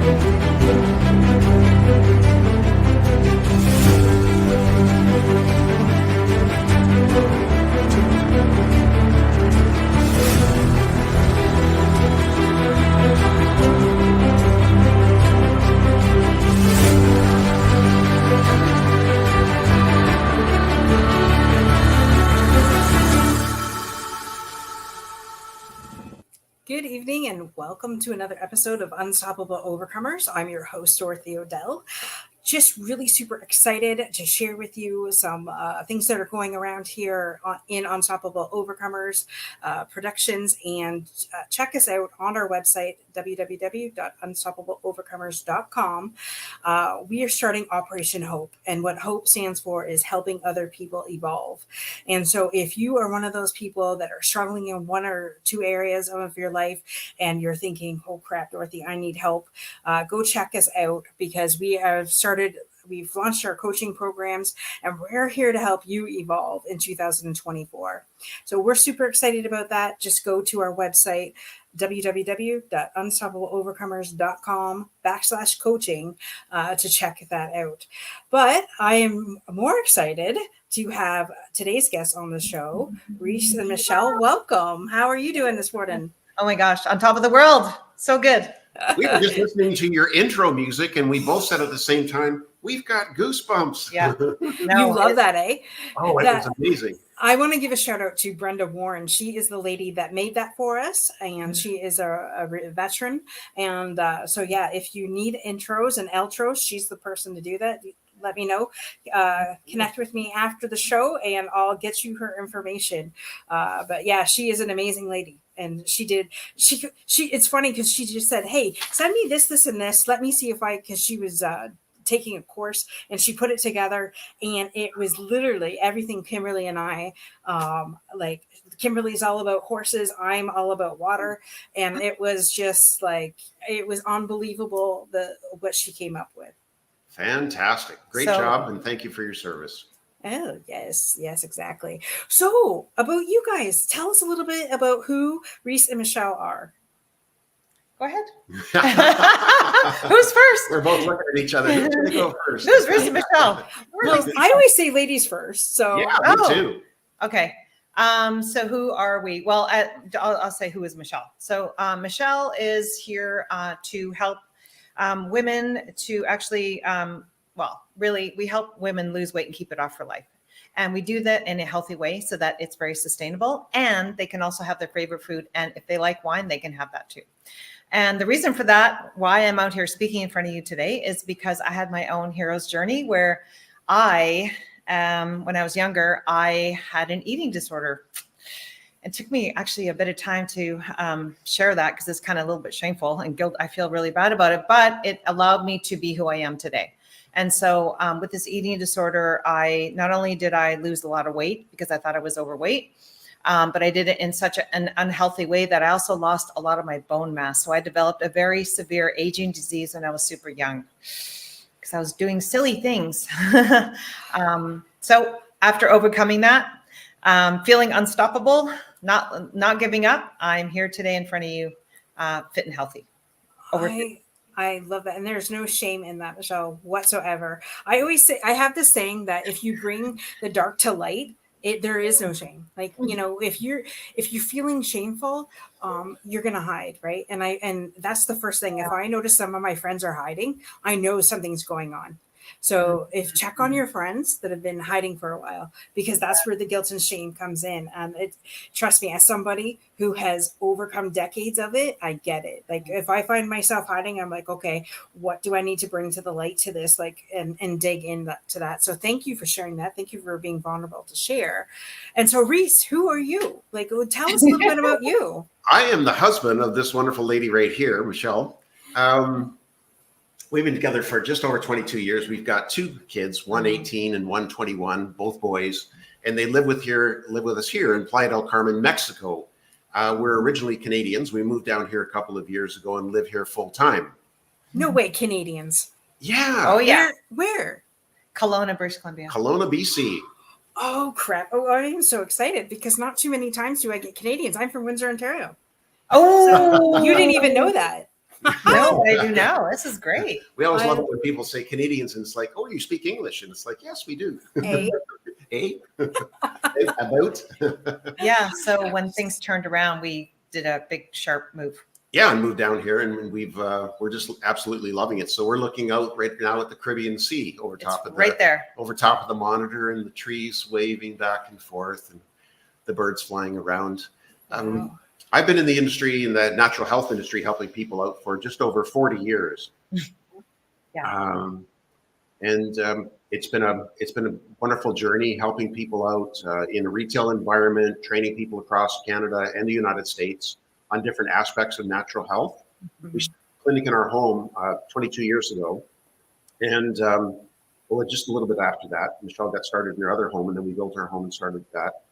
Good evening and welcome to another episode of Unstoppable Overcomers. I'm your host, Dorothy Odell. Just really super excited to share with you some things that are going around here in Unstoppable Overcomers productions, and check us out on our website, www.unstoppableovercomers.com. We are starting Operation Hope, and what HOPE stands for is helping other people evolve. And so if you are one of those people that are struggling in one or two areas of your life and you're thinking, oh crap, Dorothy, I need help, go check us out, because we've launched our coaching programs and we're here to help you evolve in 2024. So we're super excited about that. Just go to our website, www.unstoppableovercomers.com/coaching to check that out. But I am more excited to have today's guests on the show, Rheece and Michale. Welcome. How are you doing this morning? Oh my gosh, on top of the world. So good. We were just listening to your intro music and we both said at the same time, we've got goosebumps. Yeah. You love that, eh? Oh, it was amazing. I want to give a shout out to Brenda Warren. She is the lady that made that for us, and she is a veteran. And so, yeah, if you need intros and outros, she's the person to do that. Let me know. Connect with me after the show and I'll get you her information. But yeah, she is an amazing lady. And it's funny because she just said, hey, send me this, and this. Let me see because she was taking a course and she put it together, and it was literally everything Kimberly and I like. Kimberly's all about horses. I'm all about water. And it was just it was unbelievable what she came up with. Fantastic. Great job. And thank you for your service. Oh, yes, exactly. So about you guys, tell us a little bit about who Rheece and Michale are. Go ahead. Who's first? We're both looking at each other. Who's going to go first? Who's Rheece and Michale? Well, I always say ladies first. So yeah, me too. Okay. So who are we? Well, I'll say who is Michale. So Michale is here to help women to actually, really, we help women lose weight and keep it off for life. And we do that in a healthy way so that it's very sustainable, and they can also have their favorite food. And if they like wine, they can have that too. And the reason for that, why I'm out here speaking in front of you today, is because I had my own hero's journey where when I was younger, I had an eating disorder. It took me actually a bit of time to share that because it's kind of a little bit shameful and guilt. I feel really bad about it, but it allowed me to be who I am today. And so with this eating disorder, not only did I lose a lot of weight because I thought I was overweight, but I did it in such an unhealthy way that I also lost a lot of my bone mass. So I developed a very severe aging disease when I was super young because I was doing silly things. So after overcoming that, feeling unstoppable, not giving up, I'm here today in front of you, fit and healthy. I love that. And there's no shame in that, Michale, whatsoever. I always say, I have this saying that if you bring the dark to light, there is no shame. Like, if you're feeling shameful, you're going to hide. Right. And that's the first thing. If I notice some of my friends are hiding, I know something's going on. So check on your friends that have been hiding for a while, because that's where the guilt and shame comes in. Trust me, as somebody who has overcome decades of it, I get it. Like if I find myself hiding, I'm like, okay, what do I need to bring to the light to this? And dig into that. So thank you for sharing that. Thank you for being vulnerable to share. And so Rheece, who are you? Tell us a little bit about you. I am the husband of this wonderful lady right here, Michale. We've been together for just over 22 years. We've got two kids, one 18 and one 21, both boys, and they live with us here in Playa del Carmen, Mexico. We're originally Canadians. We moved down here a couple of years ago and live here full time. No way, Canadians. Yeah. Oh yeah. Where? Kelowna, British Columbia. Kelowna, BC. Oh crap! Oh, I am so excited because not too many times do I get Canadians. I'm from Windsor, Ontario. Oh, so you didn't even know that. No, I do now. This is great. We always love I- it when people say Canadians, and it's like, oh, you speak English, and it's like, yes, we do. A, Eh? About? Yeah. So when things turned around, we did a big sharp move. Yeah, and moved down here, and we're just absolutely loving it. So we're looking out right now at the Caribbean Sea over It's top of right there. over top of the monitor, and the trees waving back and forth, and the birds flying around. Wow. I've been in the industry, in the natural health industry, helping people out for just over 40 years. Yeah. It's been a wonderful journey helping people out in a retail environment, training people across Canada and the United States on different aspects of natural health. We started a clinic in our home 22 years ago, and well, just a little bit after that, Michelle got started in her other home, and then we built our home and started that.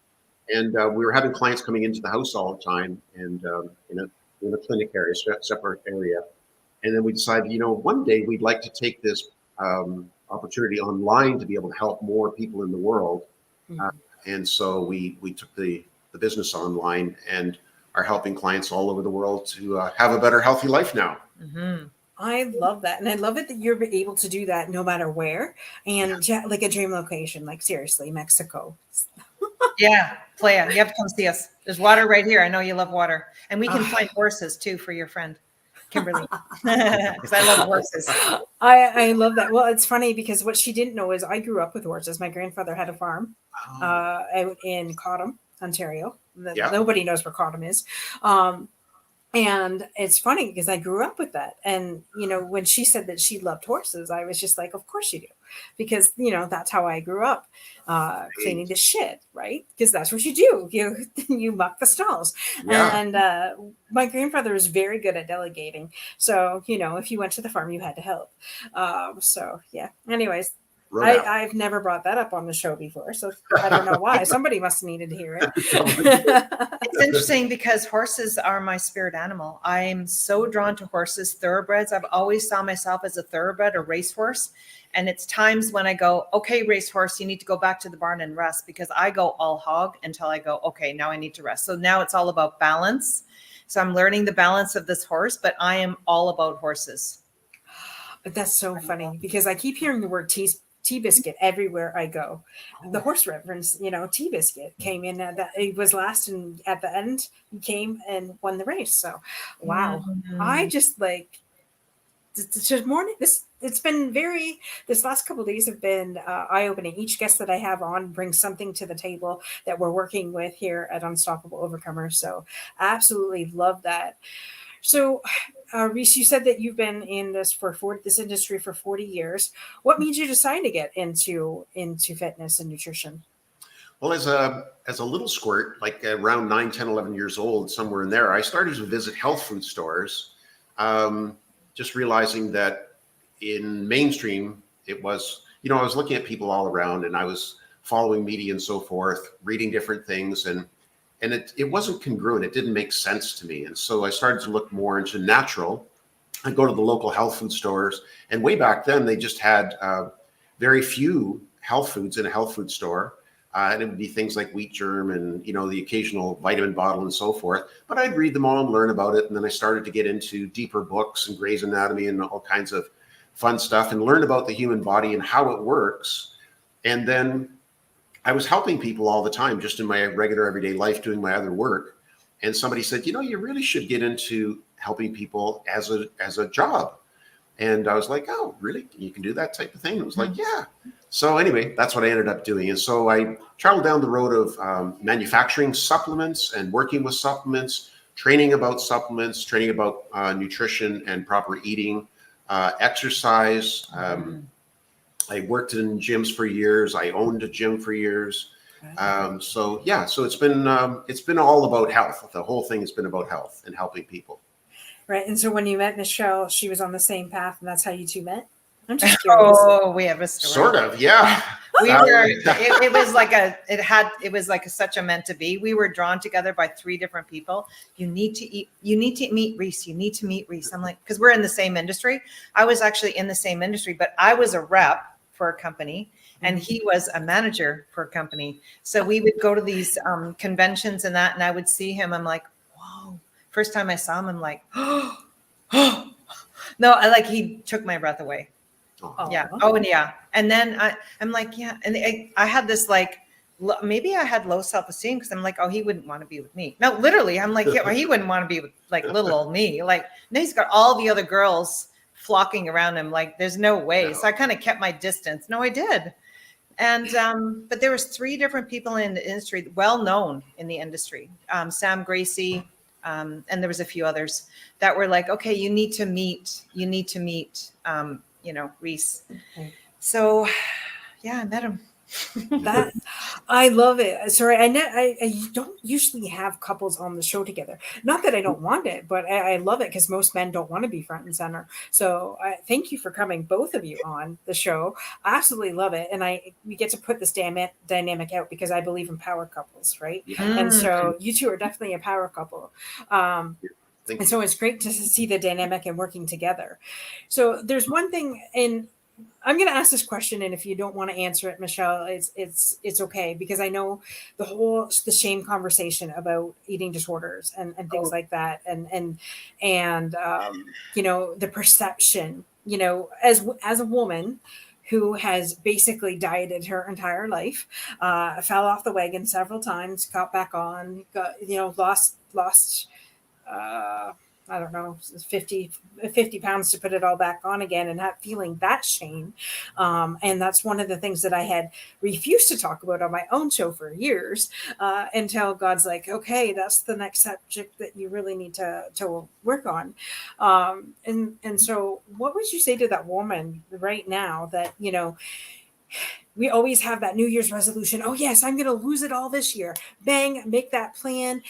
And we were having clients coming into the house all the time, and in a clinic area, separate area. And then we decided, one day we'd like to take this opportunity online to be able to help more people in the world. And so we took the business online and are helping clients all over the world to have a better, healthy life now. I love that. And I love it that you're able to do that no matter where. And yeah, like a dream location, like seriously, Mexico. Yeah. Playa, you have to come see us. There's water right here. I know you love water. And we can find horses too for your friend, Kimberly. Because I love horses. I love that. Well, it's funny because what she didn't know is I grew up with horses. My grandfather had a farm out in Cottam, Ontario. Yeah. Nobody knows where Cottam is. And it's funny because I grew up with that. And, when she said that she loved horses, I was just like, of course you do. Because, that's how I grew up, cleaning the shit, right? Because that's what you do. You muck the stalls. Yeah. And my grandfather was very good at delegating. So, if you went to the farm, you had to help. So, yeah. Anyways, I've never brought that up on the show before, so I don't know why. Somebody must have needed to hear it. It's interesting because horses are my spirit animal. I'm so drawn to horses, thoroughbreds. I've always saw myself as a thoroughbred, a racehorse. And it's times when I go, okay, racehorse, you need to go back to the barn and rest, because I go all hog until I go, okay, now I need to rest. So now it's all about balance. So I'm learning the balance of this horse, but I am all about horses. That's so funny because I keep hearing the word tea biscuit everywhere I go. The horse reference, tea biscuit came in that it was last, and at the end he came and won the race. So, wow, I just like this morning. It's been this last couple of days have been eye-opening. Each guest that I have on brings something to the table that we're working with here at Unstoppable Overcomers. So, absolutely love that. So, Rheece, you said that you've been in this industry for 40 years. What made you decide to get into fitness and nutrition? Well, as a little squirt, like around 9, 10, 11 years old, somewhere in there, I started to visit health food stores, just realizing that in mainstream, it was, I was looking at people all around, and I was following media and so forth, reading different things, and it wasn't congruent. It didn't make sense to me. And so I started to look more into natural. I'd go to the local health food stores. And way back then, they just had very few health foods in a health food store. And it would be things like wheat germ and, the occasional vitamin bottle and so forth. But I'd read them all and learn about it. And then I started to get into deeper books and Grey's Anatomy and all kinds of fun stuff and learn about the human body and how it works. And then I was helping people all the time, just in my regular everyday life, doing my other work. And somebody said, you really should get into helping people as a job. And I was like, oh, really? You can do that type of thing? And it was like, yeah. So anyway, that's what I ended up doing. And so I traveled down the road of manufacturing supplements and working with supplements, training about supplements, training about nutrition and proper eating, exercise. I worked in gyms for years. I owned a gym for years. So it's been all about health. The whole thing has been about health and helping people. Right. And so when you met Michelle, she was on the same path, and that's how you two met? I'm just curious. Oh, we have a story. Sort of, yeah. We were. It was like It was like such a meant to be. We were drawn together by 3 different people. You need to meet Rheece. You need to meet Rheece. I'm like, because we're in the same industry. I was actually in the same industry, but I was a rep for a company, and he was a manager for a company. So we would go to these conventions and I would see him. I'm like, whoa. First time I saw him, I'm like, oh, No, he took my breath away. Oh. Yeah. Oh, and yeah. And then I'm like, yeah. And I had this maybe I had low self-esteem because I'm like, oh, he wouldn't want to be with me. No, literally, I'm like, yeah, well, he wouldn't want to be with little old me. Now he's got all the other girls flocking around him. There's no way. No. So I kind of kept my distance. No, I did. And but there was 3 different people in the industry, well known in the industry, Sam Gracie, and there was a few others that were like, okay, you need to meet, Rheece. Okay. So yeah, I met him. That I love it. Sorry, I don't usually have couples on the show together. Not that I don't want it, but I love it because most men don't want to be front and center. So thank you for coming, both of you, on the show. I absolutely love it, and we get to put this dynamic out because I believe in power couples, right? And so you two are definitely a power couple. And so it's great to see the dynamic and working together. So there's one thing, and I'm going to ask this question, and if you don't want to answer it, Michelle, it's okay, because I know the shame conversation about eating disorders and things like that, and the perception, as a woman who has basically dieted her entire life, fell off the wagon several times, got back on, lost. I don't know, 50 pounds to put it all back on again, and feeling that shame. And that's one of the things that I had refused to talk about on my own show for years, until God's like, okay, that's the next subject that you really need to work on. And so what would you say to that woman right now that, we always have that New Year's resolution. Oh yes, I'm going to lose it all this year. Bang, make that plan.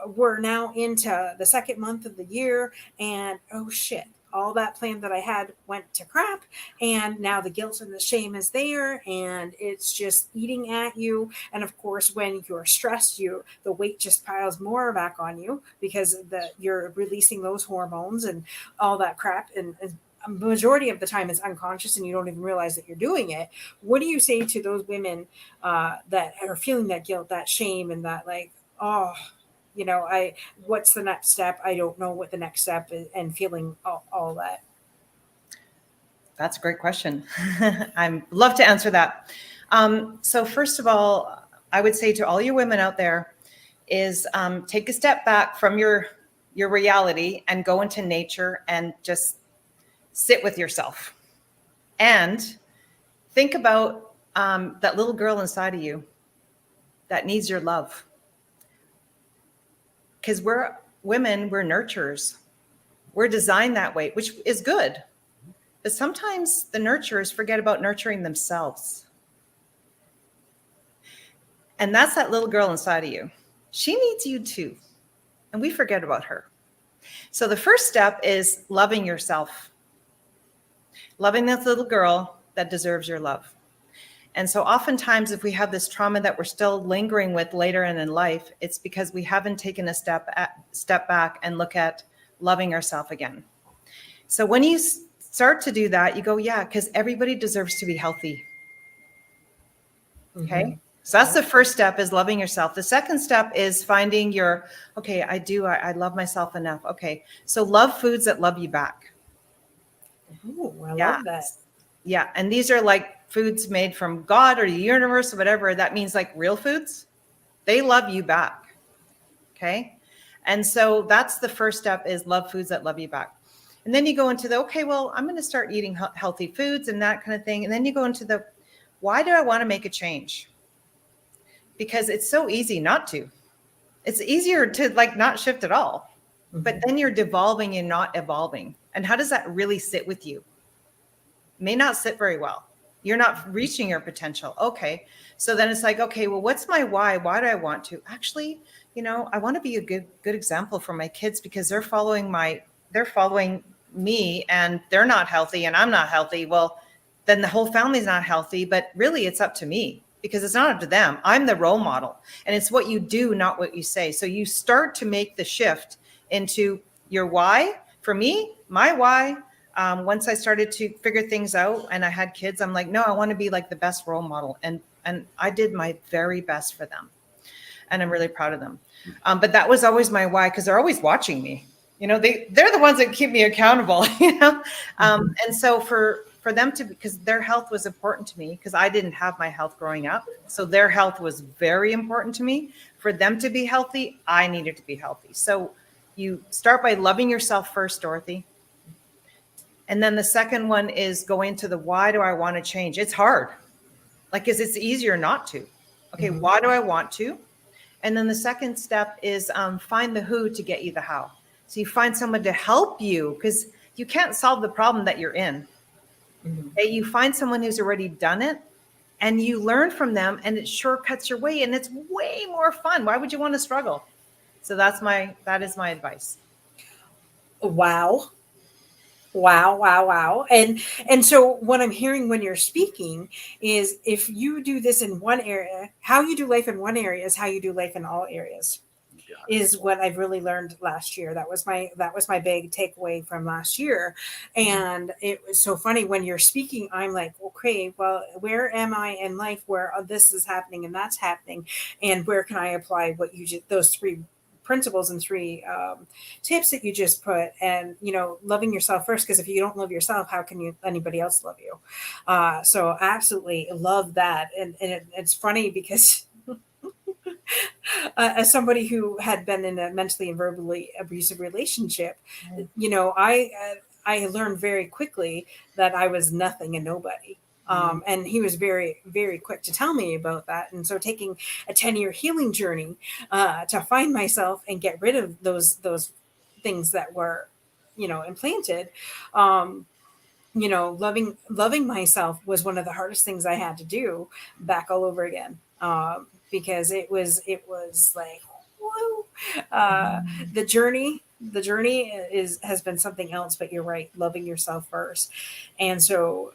We're now into the 2nd month of the year, and oh shit, all that plan that I had went to crap. And now the guilt and the shame is there, and it's just eating at you. And of course, when you're stressed, the weight just piles more back on you because you're releasing those hormones and all that crap. And majority of the time it's unconscious and you don't even realize that you're doing it. What do you say to those women that are feeling that guilt, that shame, and that what's the next step? I don't know what the next step is, and feeling all that. That's a great question. I'd love to answer that. So first of all, I would say to all you women out there is take a step back from your reality and go into nature and just sit with yourself and think about that little girl inside of you that needs your love. Because we're women, we're nurturers. We're designed that way, which is good. But sometimes the nurturers forget about nurturing themselves. And that's that little girl inside of you. She needs you too. And we forget about her. So the first step is loving yourself. Loving that little girl that deserves your love. And so oftentimes if we have this trauma that we're still lingering with later in life, it's because we haven't taken a step back and look at loving ourselves again. So when you start to do that, you go, yeah, because everybody deserves to be healthy. Okay. Mm-hmm. So that's the first step, is loving yourself. The second step is finding I love myself enough. Okay. So love foods that love you back. Ooh, I love that. Yeah. And these are like foods made from God or the universe or whatever. That means like real foods. They love you back. Okay. And so that's the first step, is love foods that love you back. And then you go into I'm going to start eating healthy foods and that kind of thing. And then you go into why do I want to make a change? Because it's so easy not to. It's easier to not shift at all. Mm-hmm. But then you're devolving and not evolving. And how does that really sit with you? It may not sit very well. You're not reaching your potential. Okay. So then it's like, okay, well, what's my why? Why do I want to? Actually, I want to be a good example for my kids, because they're following me and they're not healthy and I'm not healthy. Well, then the whole family's not healthy, but really it's up to me, because it's not up to them. I'm the role model, and it's what you do, not what you say. So you start to make the shift into your why. For me, my why, once I started to figure things out and I had kids, I'm like, no, I want to be like the best role model. And I did my very best for them. And I'm really proud of them. But that was always my why, because they're always watching me. they're the ones that keep me accountable, And so for them to, because their health was important to me, because I didn't have my health growing up. So their health was very important to me. For them to be healthy, I needed to be healthy. So you start by loving yourself first, Dorothy. And then the second one is going to the why do I want to change? It's hard. Because it's easier not to. Okay, why do I want to? And then the second step is find the who to get you the how. So you find someone to help you, because you can't solve the problem that you're in. Okay, you find someone who's already done it and you learn from them, and it shortcuts your way, and it's way more fun. Why would you want to struggle? So that is my advice. Wow. Wow. And so what I'm hearing when you're speaking is, if you do this in one area, how you do life in one area is how you do life in all areas. Is what I've really learned last year. That was my big takeaway from last year. And it was so funny when you're speaking, I'm like, okay, well, where am I in life where this is happening and that's happening? And where can I apply what those three principles and three tips that you just put? And, loving yourself first, because if you don't love yourself, how can anybody else love you? So absolutely love that. And it's funny because as somebody who had been in a mentally and verbally abusive relationship, I learned very quickly that I was nothing and nobody. And he was very, very quick to tell me about that. And so taking a 10-year healing journey to find myself and get rid of those things that were, implanted, loving myself was one of the hardest things I had to do back all over again. Because it was like, whoa, the journey has been something else, but you're right. Loving yourself first. And so,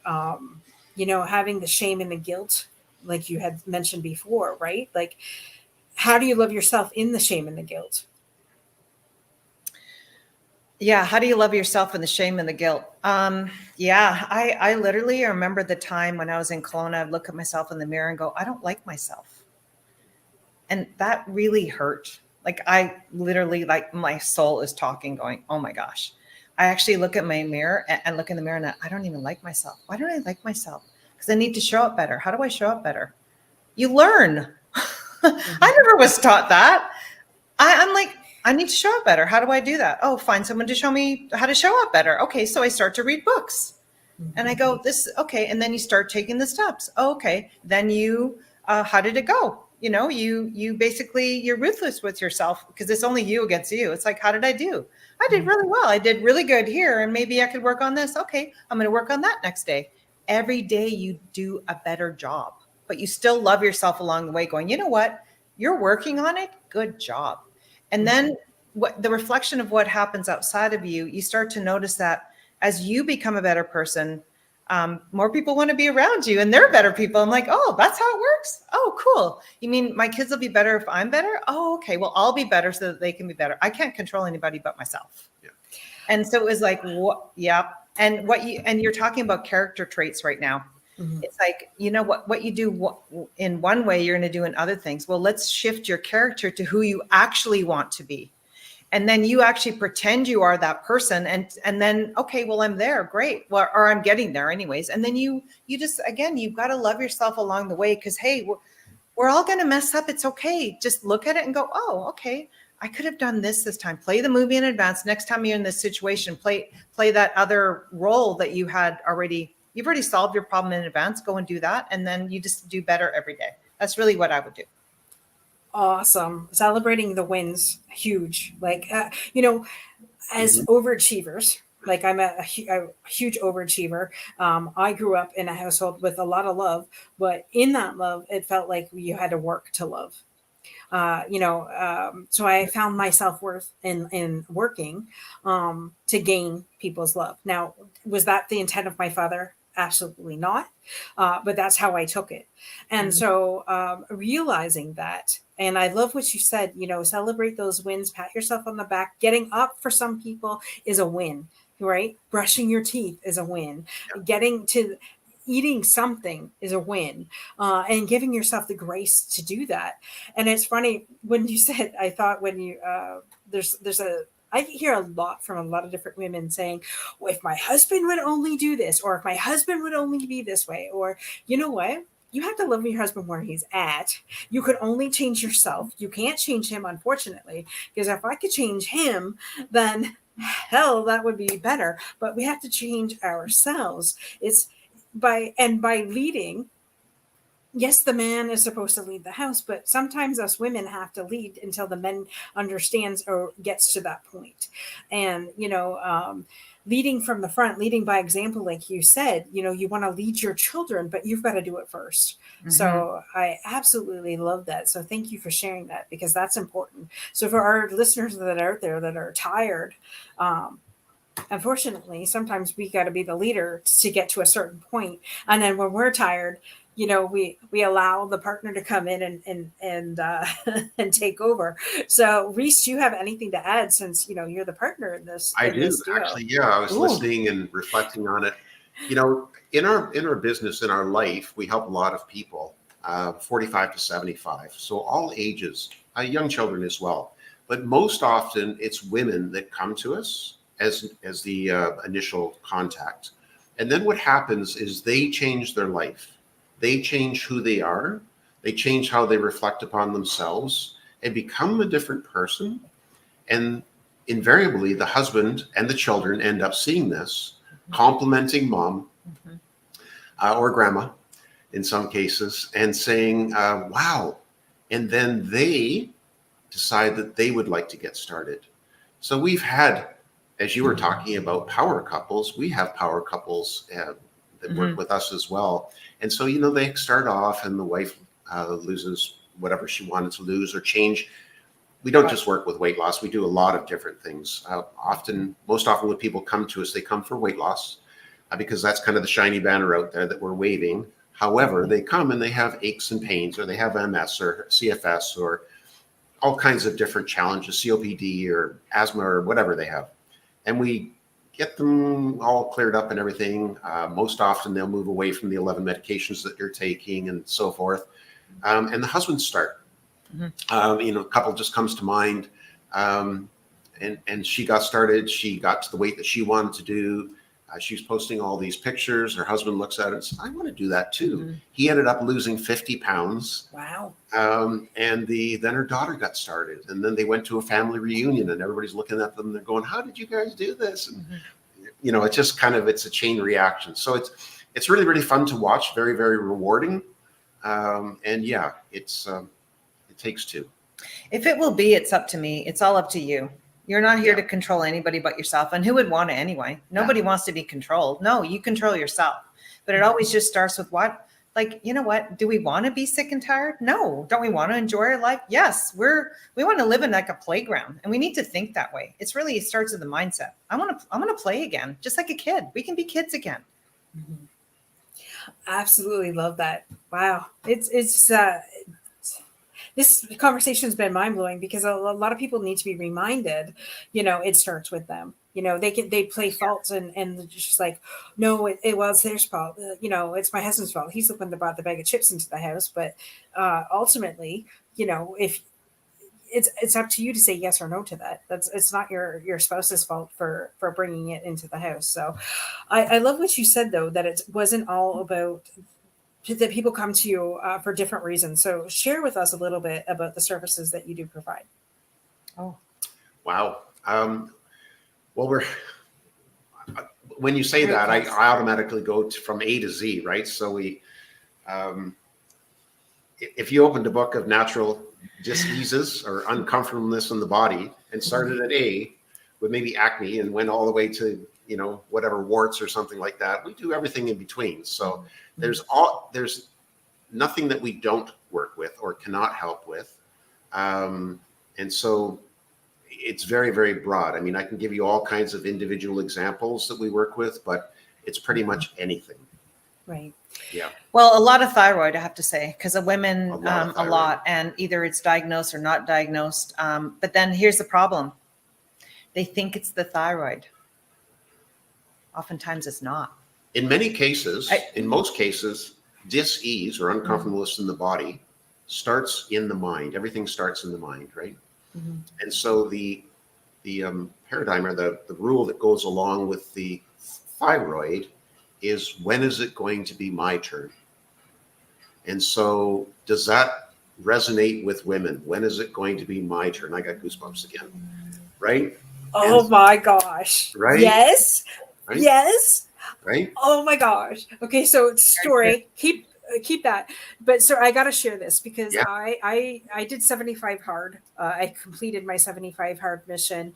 having the shame and the guilt, like you had mentioned before, right? Like, how do you love yourself in the shame and the guilt? Yeah. How do you love yourself in the shame and the guilt? I literally remember the time when I was in Kelowna, I'd look at myself in the mirror and go, I don't like myself. And that really hurt. Like, I literally, like, my soul is talking, going, oh my gosh. I actually look at my mirror and look in the mirror and I don't even like myself. Why don't I like myself? Because I need to show up better. How do I show up better? You learn. I never was taught that. I'm like, I need to show up better. How do I do that? Oh, find someone to show me how to show up better. Okay. So I start to read books and I go, okay. And then you start taking the steps. Oh, okay. Then how did it go? You basically, you're ruthless with yourself because it's only you against you. It's like, how did I do? I did really well. I did really good here. And maybe I could work on this. Okay. I'm going to work on that next day. Every day you do a better job, but you still love yourself along the way, going, you know what? You're working on it. Good job. And then the reflection of what happens outside of you, you start to notice that as you become a better person, more people want to be around you and they're better people. I'm like, oh, that's how it works. Oh, cool. You mean my kids will be better if I'm better? Oh, okay. Well, I'll be better so that they can be better. I can't control anybody but myself. Yeah. And so it was like, what? Yeah. And you're talking about character traits right now. Mm-hmm. It's like, what you do in one way, you're going to do in other things. Well, let's shift your character to who you actually want to be. And then you actually pretend you are that person. And then, okay, well, I'm there. Great. Well, or I'm getting there anyways. And then you just, again, you've got to love yourself along the way. Cause hey, we're all going to mess up. It's okay. Just look at it and go, oh, okay. I could have done this time. Play the movie in advance. Next time you're in this situation, play that other role that you had already. You've already solved your problem in advance. Go and do that. And then you just do better every day. That's really what I would do. Awesome. Celebrating the wins, huge. Like, as overachievers, like I'm a huge overachiever. I grew up in a household with a lot of love, but in that love, it felt like you had to work to love. So I found my self-worth in working to gain people's love. Now, was that the intent of my father? Absolutely not. But that's how I took it. And so realizing that, and I love what you said, celebrate those wins, pat yourself on the back. Getting up for some people is a win, right? Brushing your teeth is a win. Getting to eating something is a win, and giving yourself the grace to do that. And it's funny when you said, I thought when you, there's I hear a lot from a lot of different women saying, well, if my husband would only do this, or if my husband would only be this way, or you know what? You have to love your husband where he's at. You could only change yourself. You can't change him, unfortunately, because if I could change him, then hell, that would be better. But we have to change ourselves. It's by leading. Yes, the man is supposed to lead the house, but sometimes us women have to lead until the men understands or gets to that point. And leading from the front, leading by example, like you said, you want to lead your children, but you've got to do it 1st. So I absolutely love that. So thank you for sharing that, because that's important. So for our listeners that are out there that are tired, unfortunately, sometimes we got to be the leader to get to a certain point. And then when we're tired, we allow the partner to come in and and take over. So Rheece, do you have anything to add, since you're the partner in this? I in do this deal? actually. Yeah, I was Ooh. listening and reflecting on it. In our business, in our life, we help a lot of people, 45 to 75. So all ages, young children as well. But most often it's women that come to us as the initial contact. And then what happens is they change their life. They change who they are. They change how they reflect upon themselves and become a different person. And invariably, the husband and the children end up seeing this, complimenting mom or grandma in some cases, and saying, wow. And then they decide that they would like to get started. So we've had, as you were talking about power couples, we have power couples that work with us as well. And so, they start off and the wife loses whatever she wanted to lose or change. We don't just work with weight loss. We do a lot of different things. Most often when people come to us, they come for weight loss because that's kind of the shiny banner out there that we're waving. However, they come and they have aches and pains, or they have MS or CFS or all kinds of different challenges, COPD or asthma or whatever they have. And we get them all cleared up and everything. Most often they'll move away from the 11 medications that you're taking and so forth. And the husbands start. A couple just comes to mind. And she got started. She got to the weight that she wanted to do. She's posting all these pictures. Her husband looks at it and says, I want to do that too. He ended up losing 50 pounds. Wow. And then her daughter got started. And then they went to a family reunion and everybody's looking at them. And they're going, how did you guys do this? And, it's just it's a chain reaction. So it's really, really fun to watch. Very, very rewarding. And yeah, it takes two. If it will be, it's up to me. It's all up to you. You're not here to control anybody but yourself. And who would want to anyway? Nobody wants to be controlled. No, you control yourself. But it always just starts with what? Like, you know what? Do we want to be sick and tired? No. Don't we want to enjoy our life? Yes. We want to live in like a playground, and we need to think that way. It starts with the mindset. I want to play again, just like a kid. We can be kids again. Absolutely love that. Wow. This conversation has been mind blowing, because a lot of people need to be reminded, it starts with them. They play faults and it's just like, no, it was their fault. It's my husband's fault. He's the one that brought the bag of chips into the house. But ultimately, if it's up to you to say yes or no to that. It's not your spouse's fault for bringing it into the house. So I love what you said, though, that it wasn't all about that people come to you for different reasons. So share with us a little bit about the services that you do provide. Oh, wow. Well, when you say that, I automatically go from A to Z, right? So if you opened a book of natural diseases or uncomfortableness in the body and started at A with maybe acne and went all the way to, whatever warts or something like that, we do everything in between. So there's nothing that we don't work with or cannot help with. And so it's very, very broad. I mean, I can give you all kinds of individual examples that we work with, but it's pretty much anything. Right. Yeah. Well, a lot of thyroid, I have to say, because of women, a lot, and either it's diagnosed or not diagnosed. But then here's the problem. They think it's the thyroid. Oftentimes it's not. In most cases, dis-ease or uncomfortableness in the body starts in the mind. Everything starts in the mind, right? And so the paradigm or the rule that goes along with the thyroid is, when is it going to be my turn? And so does that resonate with women? When is it going to be my turn? I got goosebumps again, right? Oh And, my gosh. right? Yes. Right? Yes. Right? Oh my gosh. Okay, so story. Keep that. But so I got to share this because Yeah. I did 75 hard. I completed my 75 hard mission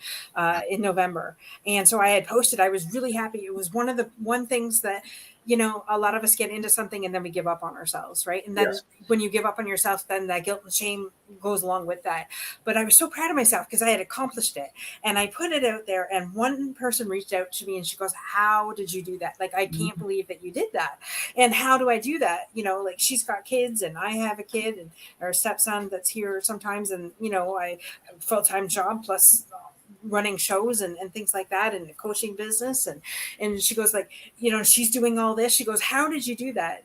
in November, and so I had posted. I was really happy. It was one things that, a lot of us get into something and then we give up on ourselves, right? And then Yes. when you give up on yourself, then that guilt and shame goes along with that. But I was so proud of myself because I had accomplished it, and I put it out there. And one person reached out to me and she goes, "How did you do that? Like, I can't believe that you did that. And how do I do that? Like, she's got kids and I have a kid and our stepson that's here sometimes, and I full-time job plus running shows and things like that, and the coaching business, and she goes like, she's doing all this. She goes, how did you do that?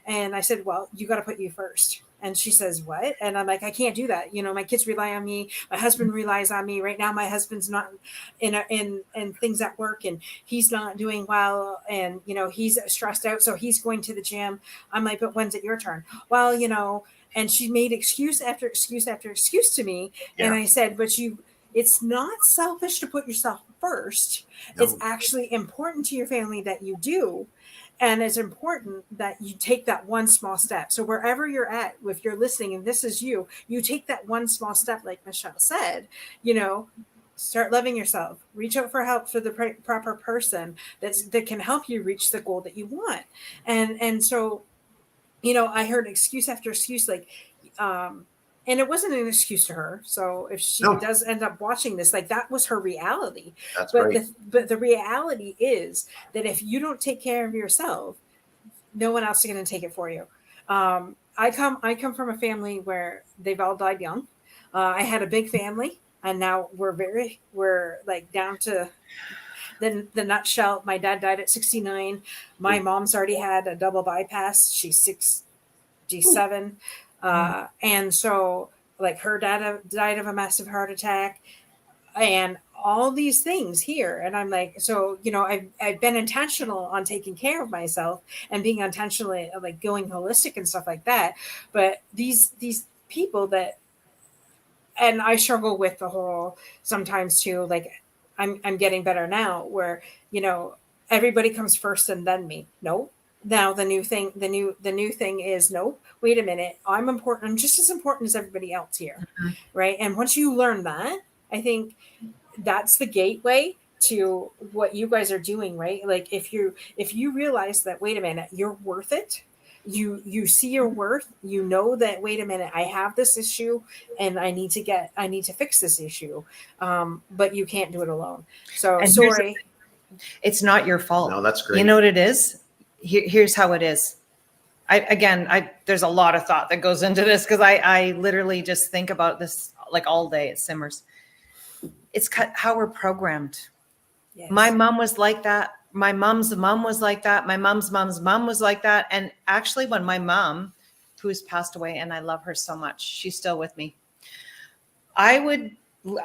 And I said, well, you got to put you first. And she says, what? And I'm like, I can't do that. My kids rely on me. My husband relies on me. Right now, my husband's not in things at work, and he's not doing well. And, he's stressed out. So he's going to the gym. I'm like, but when's it your turn? Well, and she made excuse after excuse after excuse to me. Yeah. And I said, but it's not selfish to put yourself first. No. It's actually important to your family that you do. And it's important that you take that one small step. So wherever you're at, if you're listening and this is you take that one small step, like Michale said, start loving yourself, reach out for help for the proper person that can help you reach the goal that you want. And so, I heard excuse after excuse, like, and it wasn't an excuse to her. So if she does end up watching this, like, that was her reality. That's but right. but the reality is that if you don't take care of yourself, no one else is going to take it for you. I come from a family where they've all died young. I had a big family, and now we're like down to the nutshell. My dad died at 69. My mom's already had a double bypass. She's 67. And so, like, her dad died of a massive heart attack, and all these things here. And I'm like, so, I've been intentional on taking care of myself and being intentionally, like, going holistic and stuff like that. But these people that, and I struggle with the whole sometimes too, like, I'm getting better now where, everybody comes first and then me. No. Now the new thing is, no, wait a minute. I'm important. I'm just as important as everybody else here. Mm-hmm. Right. And once you learn that, I think that's the gateway to what you guys are doing, right? Like, if you realize that, wait a minute, you're worth it. You see your worth, that, wait a minute, I have this issue and I need to fix this issue. But you can't do it alone. So And sorry. It's not your fault. No, that's great. You know what it is? Here's how it is. There's a lot of thought that goes into this because I literally just think about this like all day. It simmers. It's how we're programmed. Yes. My mom was like that. My mom's mom was like that. My mom's mom was like that. And actually, when my mom, who's passed away, and I love her so much, she's still with me. I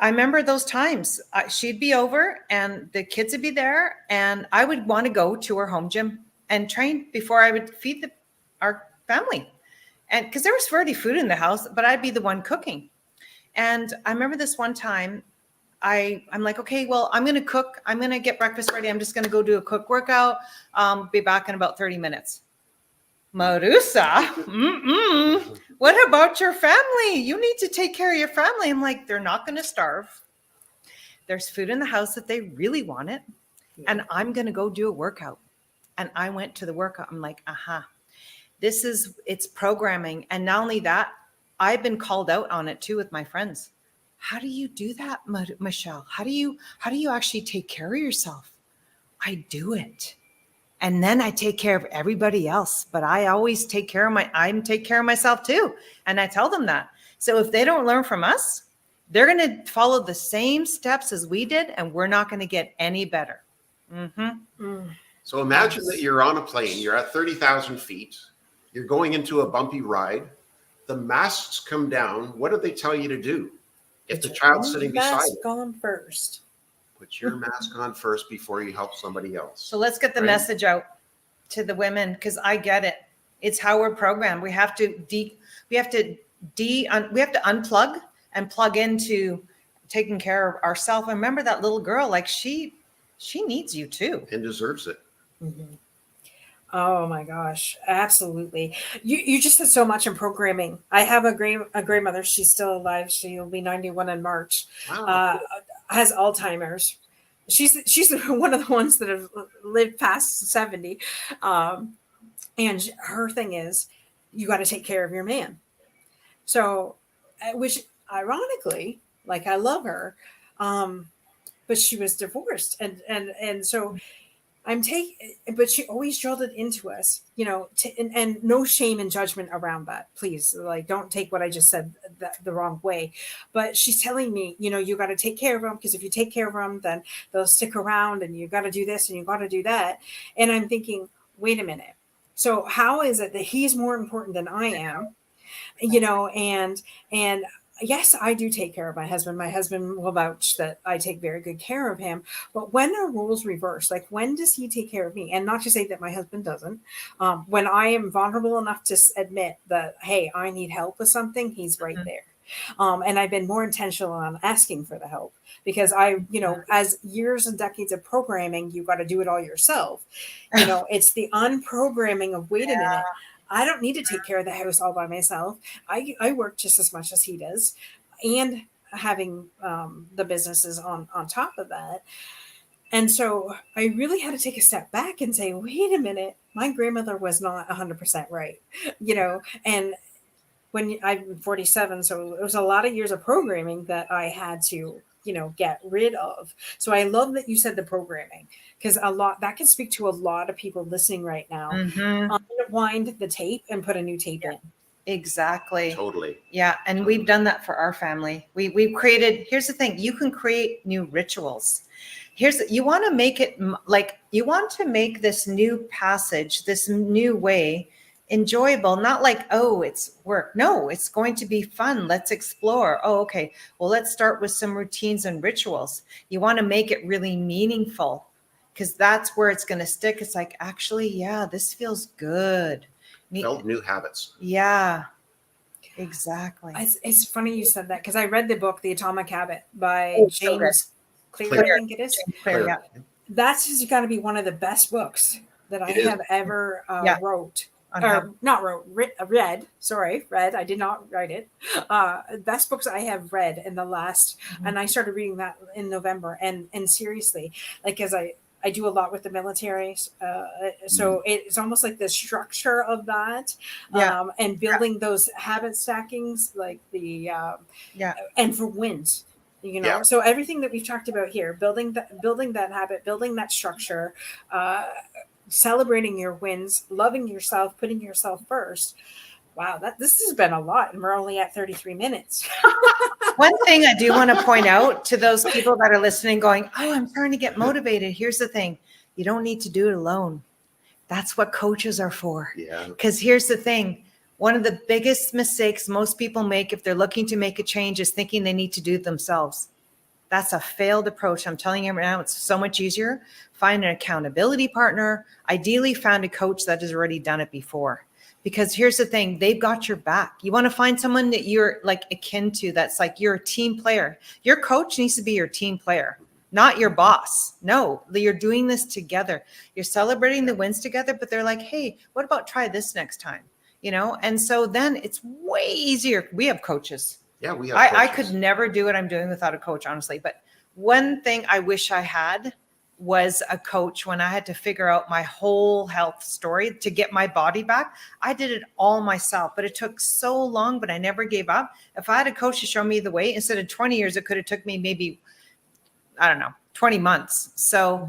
remember those times. She'd be over and the kids would be there, and I would want to go to her home gym and train before I would feed our family. And because there was already food in the house, but I'd be the one cooking. And I remember this one time, I'm like, okay, well, I'm going to cook. I'm going to get breakfast ready. I'm just going to go do a quick workout. Be back in about 30 minutes. Marusa, what about your family? You need to take care of your family. I'm like, they're not going to starve. There's food in the house that they really want it. Yeah. And I'm going to go do a workout. And I went to the workout. I'm like, it's programming. And not only that, I've been called out on it too with my friends. How do you do that, Michale? How do you actually take care of yourself? I do it. And then I take care of everybody else, but I always take care of myself too. And I tell them that. So if they don't learn from us, they're going to follow the same steps as we did, and we're not going to get any better. So imagine that you're on a plane, you're at 30,000 feet, you're going into a bumpy ride, the masks come down. What do they tell you to do? If the child's sitting beside you, go on first. Put your mask on first before you help somebody else. So let's get the Right. message out to the women, because I get it. It's how we're programmed. We have to unplug and plug into taking care of ourselves. Remember that little girl, like she needs you too. And deserves it. Mhm. Oh my gosh, absolutely. You just said so much in programming. I have a grandmother. She's still alive. She'll be 91 in March. Wow. Uh, has Alzheimer's. She's one of the ones that have lived past 70. And her thing is, you got to take care of your man. So, which ironically, like I love her, but she was divorced, and so but she always drilled it into us, and no shame and judgment around that. Please, like, don't take what I just said the wrong way. But she's telling me, you got to take care of them, because if you take care of them, then they'll stick around, and you got to do this and you got to do that. And I'm thinking, wait a minute. So how is it that he's more important than I am? And yes, I do take care of my husband. My husband will vouch that I take very good care of him. But when are roles reversed? Like, when does he take care of me? And not to say that my husband doesn't. When I am vulnerable enough to admit that, hey, I need help with something, he's right there. And I've been more intentional on asking for the help, because as years and decades of programming, you got to do it all yourself. It's the unprogramming of, wait a minute, I don't need to take care of the house all by myself. I work just as much as he does, and having the businesses on top of that. And so I really had to take a step back and say, wait a minute, my grandmother was not 100% right, and when I'm 47, so it was a lot of years of programming that I had to, get rid of. So I love that you said the programming, because that can speak to a lot of people listening right now. Mm-hmm. Unwind the tape and put a new tape in. Exactly. Totally. Yeah. And we've done that for our family. We've created, here's the thing, you can create new rituals. You want to make it like, you want to make this new passage, this new way enjoyable, not like, oh, it's work. No, it's going to be fun. Let's explore. Oh, okay. Well, let's start with some routines and rituals. You want to make it really meaningful, because that's where it's going to stick. It's like, actually, yeah, this feels good. Build new habits. Yeah, exactly. It's funny you said that, because I read the book, The Atomic Habit, by James Clear, I think it is. Clear, yeah. That's got to be one of the best books that I have ever wrote. Or not wrote, read. Sorry, read. I did not write it. Best books I have read in the last, and I started reading that in November. And seriously, like, as I do a lot with the military, so it's almost like the structure of that, and building those habit stackings, like and for wins. So everything that we've talked about here, building that habit, building that structure, celebrating your wins, loving yourself, putting yourself first. Wow, this has been a lot, and we're only at 33 minutes. One thing I do want to point out to those people that are listening going, oh, I'm trying to get motivated. Here's the thing. You don't need to do it alone. That's what coaches are for. Yeah. Because here's the thing. One of the biggest mistakes most people make if they're looking to make a change is thinking they need to do it themselves. That's a failed approach. I'm telling you right now, it's so much easier. Find an accountability partner. Ideally, find a coach that has already done it before. Because here's the thing, they've got your back. You want to find someone that you're like akin to, that's like you're a team player. Your coach needs to be your team player, not your boss. No, you're doing this together. You're celebrating the wins together, but they're like, hey, what about try this next time? And so then it's way easier. We have coaches. Yeah, we have I coaches. could never do what I'm doing without a coach, honestly. But one thing I wish I had was a coach when I had to figure out my whole health story to get my body back. I did it all myself, but it took so long, but I never gave up. If I had a coach to show me the way, instead of 20 years, it could have took me maybe, I don't know, 20 months. So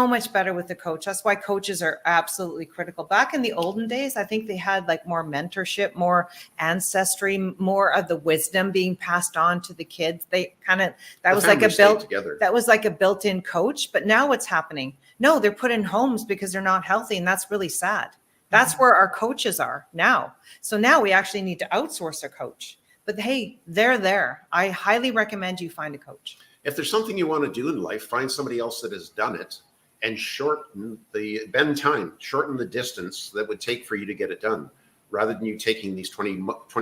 much better with the coach. That's why coaches are absolutely critical. Back in the olden days, I think they had like more mentorship, more ancestry, more of the wisdom being passed on to the kids. They that was like a built-in coach. But now what's happening? No, they're put in homes because they're not healthy. And that's really sad. That's where our coaches are now. So now we actually need to outsource a coach. But hey, they're there. I highly recommend you find a coach. If there's something you want to do in life, find somebody else that has done it and shorten the distance that would take for you to get it done, rather than you taking these 20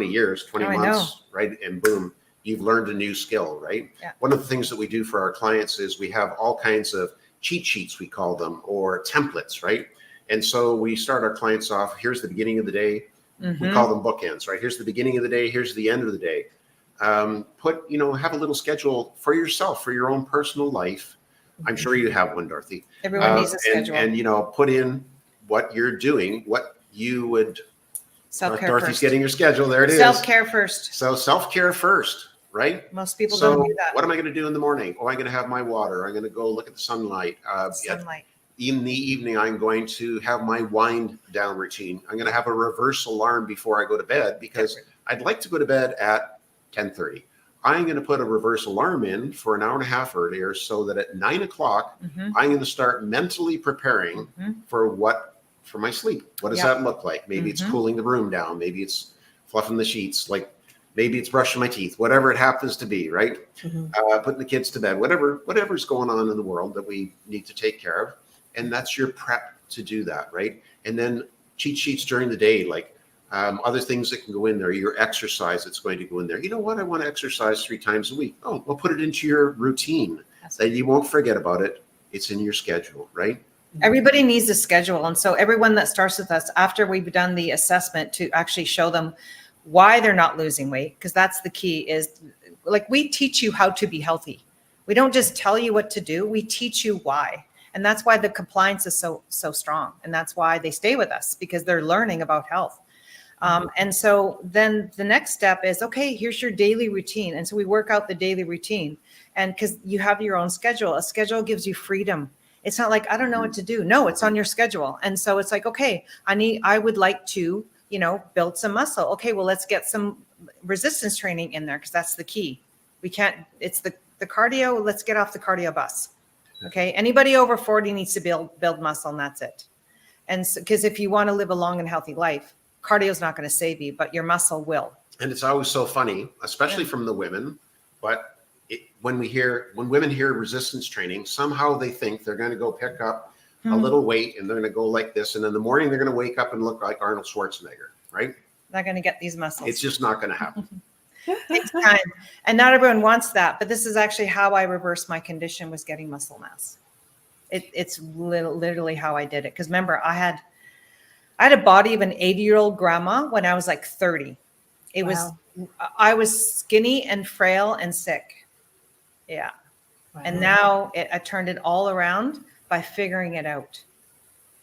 years, 20 months, right? And boom, you've learned a new skill, right? Yeah. One of the things that we do for our clients is we have all kinds of cheat sheets, we call them, or templates, right? And so we start our clients off, here's the beginning of the day. We call them bookends, right? Here's the beginning of the day, here's the end of the day. Have a little schedule for yourself, for your own personal life. I'm sure you have one, Dorothy. Everyone needs a schedule. And put in what you're doing, what you would. Self-care Dorothy's first. getting your schedule. There it is. Self-care first. So self-care first, right? Most people don't do that. What am I going to do in the morning? Oh, I'm going to have my water. I'm going to go look at the sunlight. Sunlight. In the evening, I'm going to have my wind down routine. I'm going to have a reverse alarm before I go to bed because I'd like to go to bed at 10:30. I'm going to put a reverse alarm in for an hour and a half earlier so that at 9 o'clock, I'm going to start mentally preparing for my sleep. What does that look like? Maybe it's cooling the room down. Maybe it's fluffing the sheets. Like maybe it's brushing my teeth, whatever it happens to be, right? Putting the kids to bed, whatever's going on in the world that we need to take care of. And that's your prep to do that, right? And then cheat sheets during the day, like other things that can go in there, your exercise that's going to go in there. You know what? I want to exercise 3 times a week. Oh, we'll put it into your routine. That you won't forget about it. It's in your schedule, right? Everybody needs a schedule. And so everyone that starts with us, after we've done the assessment, to actually show them why they're not losing weight, because that's the key, is like we teach you how to be healthy. We don't just tell you what to do. We teach you why. And that's why the compliance is so strong. And that's why they stay with us, because they're learning about health. And so then the next step is, okay, here's your daily routine. And so we work out the daily routine. And because you have your own schedule, a schedule gives you freedom. It's not like, I don't know what to do. No, it's on your schedule. And so it's like, okay, I would like to, build some muscle. Okay, well, let's get some resistance training in there, because that's the key. It's the cardio. Let's get off the cardio bus. Okay. Anybody over 40 needs to build muscle, and that's it. And so, because if you want to live a long and healthy life, cardio is not going to save you, but your muscle will. And it's always so funny, especially from the women. But when women hear resistance training, somehow they think they're going to go pick up a little weight and they're going to go like this. And in the morning, they're going to wake up and look like Arnold Schwarzenegger, right? Not going to get these muscles. It's just not going to happen. It takes time. And not everyone wants that. But this is actually how I reversed my condition, was getting muscle mass. It's literally how I did it. Because remember, I had a body of an 80-year-old grandma when I was like 30. I was skinny and frail and sick. Yeah. Wow. And now I turned it all around by figuring it out.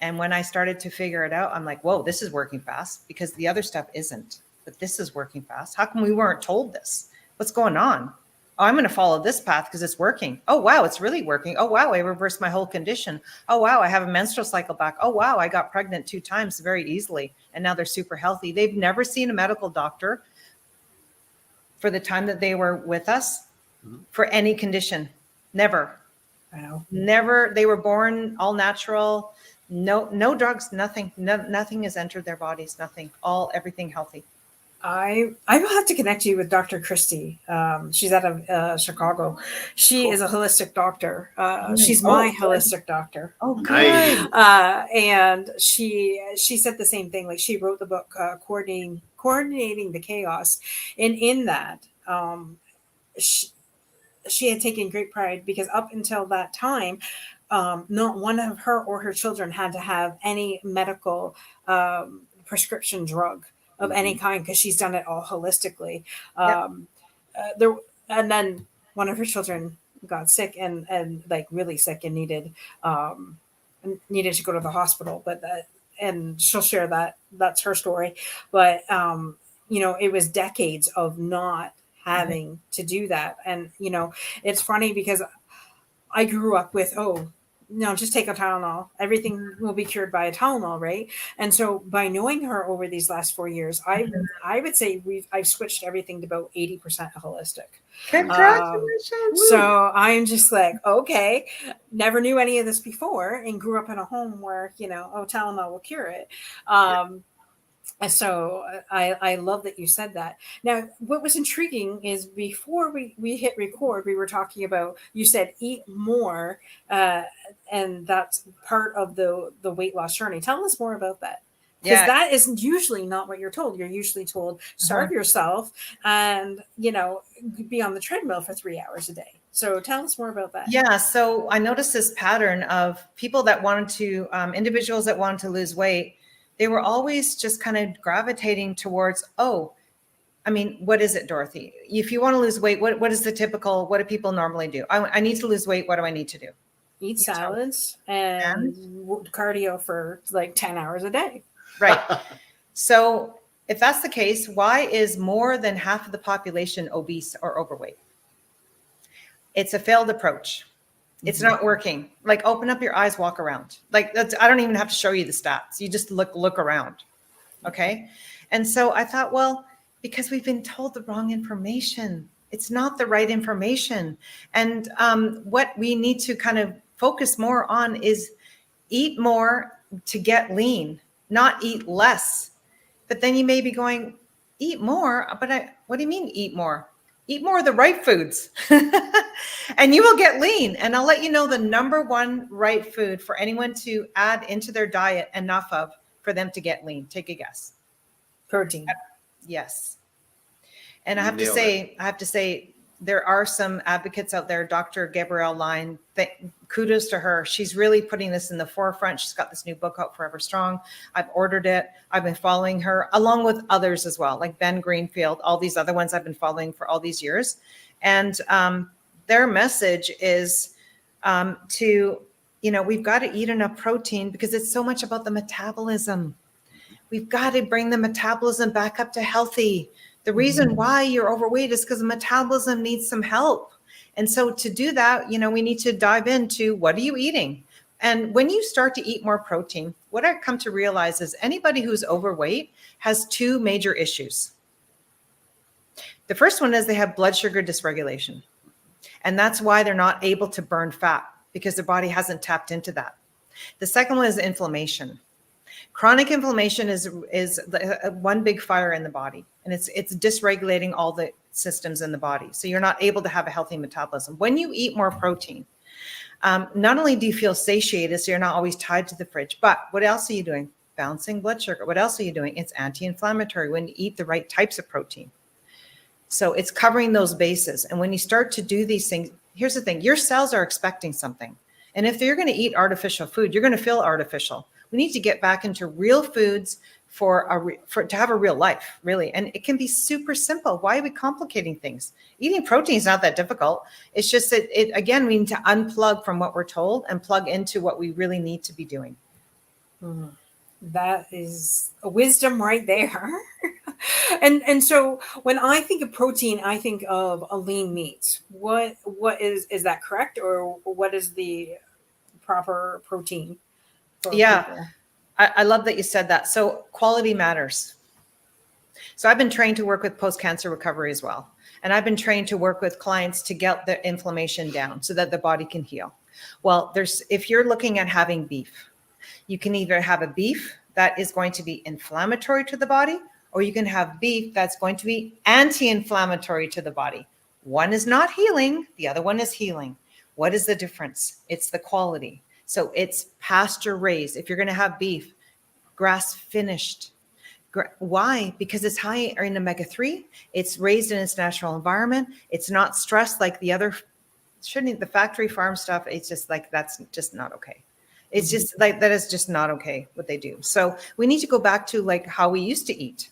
And when I started to figure it out, I'm like, whoa, this is working fast, because the other stuff isn't, but this is working fast. How come we weren't told this? What's going on? Oh, I'm going to follow this path because it's working. Oh, wow, it's really working. Oh, wow, I reversed my whole condition. Oh, wow, I have a menstrual cycle back. Oh, wow, I got pregnant 2 times very easily. And now they're super healthy. They've never seen a medical doctor for the time that they were with us for any condition. Never. Wow. Never. They were born all natural. No drugs, nothing. Nothing has entered their bodies. Nothing. Everything healthy. I will have to connect you with Dr. Christy. She's out of Chicago. She is a holistic doctor. She's my holistic doctor. Oh, good. And she said the same thing. Like, she wrote the book, Coordinating the Chaos. And in that, she had taken great pride, because up until that time, not one of her or her children had to have any medical prescription drug of any kind, because she's done it all holistically. And then one of her children got sick and like really sick and needed to go to the hospital. But and she'll share that. That's her story. But it was decades of not having to do that. And it's funny, because I grew up with, just take a Tylenol. Everything will be cured by a Tylenol, right? And so by knowing her over these last 4 years, I would say I've switched everything to about 80% holistic. Congratulations. So I'm just like, okay, never knew any of this before, and grew up in a home where, Tylenol will cure it. So I love that you said that. Now, what was intriguing is before we hit record, we were talking about, you said eat more, uh, and that's part of the weight loss journey. Tell us more about that. Because Yeah. that isn't usually not what you're told. You're usually told Uh-huh. starve yourself and, you know, be on the treadmill for 3 hours a day. So tell us more about that. Yeah. So I noticed this pattern of people that wanted to, individuals that wanted to lose weight. They were always just kind of gravitating towards, oh, I mean, what is it, Dorothy? If you want to lose weight, what is the typical, what do people normally do? I need to lose weight. What do I need to do? Eat You know, salads and and cardio for like 10 hours a day. right. So if that's the case, why is more than half of the population obese or overweight? It's a failed approach. It's not working. Like, open up your eyes, walk around. Like, that's, I don't even have to show you the stats. You just look around. Okay. And so I thought, well, because we've been told the wrong information, it's not the right information. And what we need to kind of focus more on is eat more to get lean, not eat less. But then you may be going, eat more, but what do you mean eat more? Eat more of the right foods and you will get lean. And I'll let you know the number one right food for anyone to add into their diet enough of for them to get lean. Take a guess. Protein. Yes. And I You have to say, there are some advocates out there. Dr. Gabrielle Line, kudos to her. She's really putting this in the forefront. She's got this new book out, Forever Strong. I've ordered it. I've been following her along with others as well, like Ben Greenfield, all these other ones I've been following for all these years. And their message is we've got to eat enough protein because it's so much about the metabolism. We've got to bring the metabolism back up to healthy. The reason why you're overweight is because the metabolism needs some help. And so to do that, we need to dive into, what are you eating? And when you start to eat more protein, what I've come to realize is anybody who's overweight has two major issues. The first one is they have blood sugar dysregulation. And that's why they're not able to burn fat, because their body hasn't tapped into that. The second one is inflammation. Chronic inflammation is one big fire in the body, and it's dysregulating all the systems in the body. So you're not able to have a healthy metabolism. When you eat more protein, not only do you feel satiated, so you're not always tied to the fridge, but what else are you doing? Balancing blood sugar. What else are you doing? It's anti-inflammatory when you eat the right types of protein. So it's covering those bases. And when you start to do these things, here's the thing, your cells are expecting something. And if you're going to eat artificial food, you're going to feel artificial. We need to get back into real foods to have a real life, really. And it can be super simple. Why are we complicating things? Eating protein is not that difficult. It's just that again, we need to unplug from what we're told and plug into what we really need to be doing. That is a wisdom right there. And so when I think of protein, I think of a lean meat. What is that correct, or what is the proper protein for people? I love that you said that. So quality matters. So I've been trained to work with post-cancer recovery as well. And I've been trained to work with clients to get the inflammation down so that the body can heal. Well, if you're looking at having beef, you can either have a beef that is going to be inflammatory to the body, or you can have beef that's going to be anti-inflammatory to the body. One is not healing, the other one is healing. What is the difference? It's the quality. So it's pasture raised. If you're going to have beef, grass finished. Why? Because it's high in omega-3. It's raised in its natural environment. It's not stressed like the factory farm stuff. It's just like, that's just not okay. It's just like, that is just not okay what they do. So we need to go back to like how we used to eat.